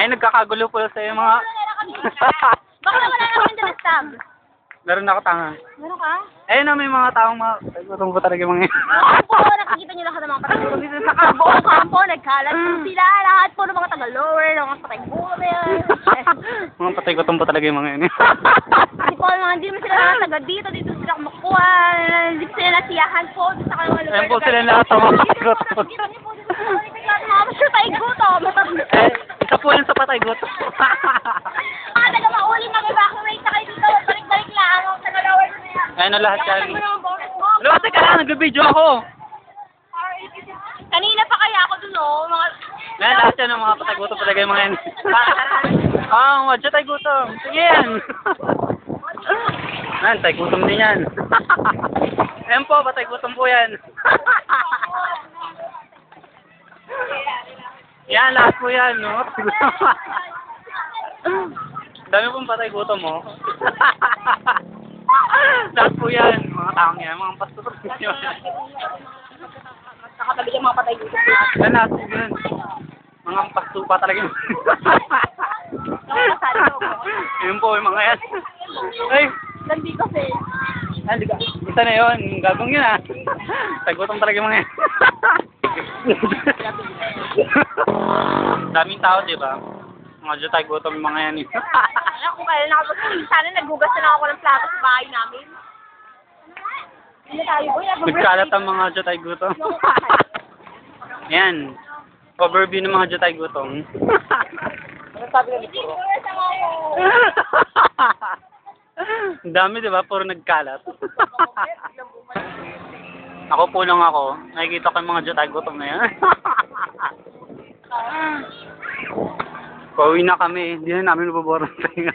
Ay, nagkakagulo po sa iyo mga... Baka wala na kami na nag-stab. Meron ako tanga. Meron ka? Ayun na, may mga taong mga... Ay, gutom po talaga yung mga... Kampo, nakikita niyo lahat ng mga patay dito sa kampo. Kampo, nagkalat po sila. Lahat po ng mga taga-lower, ng mga patay-gulo. Mga patay gutom po talaga yung mga yun. Hindi po, hindi mo sila mga taga dito. Dito sila kumukuha. Hindi po sila nasiyahan po. Sa kanilang lugar. Ayun po sila lahat ng mga patay gutom. Dito niyo po dito sa mga patay-gutom. Eh, isa po yun sa patay gutom. Mga taga-mauli, mag-evacuate na kayo dito. Balik-balik lang. Ang taga-lower na yan. Ayun na lahat Kaya yan. mo naman boses mo. Ano, teka lang, nag-video ako. Kanina pa kaya ako dun, oh. Mga... Ngayon, lahat yan ng mga patay gutom talaga yung mga yan. Wadya tayo gutom. Sige yan. Yan, tayo gutom din yan. Ayan po, patay gutom po yan. Yan, lahat po yan, no? Dami pong patay gutom, mo. Lahat po yan, mga taong yan, mga pastor. Nakatabi yung mga patay dito. Yan, lahat po yan. Mga pastupa talaga yun. Yun po, yung mga yan. Ay! Landi kasi. Isa na yun, gagong yun ah. Tagutom talaga yung mga yan. Daming tao, di ba? Mga dyan tayo gutom yung mga yan. Alam ko kaya sana naghugas na lang ako ng plato sa bahay namin. Hindi tayo, boy. Nagkalat ang mga dyan tayo gutom. Yan. Overview ng mga dyan tayo gutom. Ano sabi na ni Puro? Ang dami, di ba? Puro nagkalat. Ako po lang ako. Nakikita ko yung mga dyan tayo gutom na yan. Pauwi na kami. Hindi na namin nababorong tayo.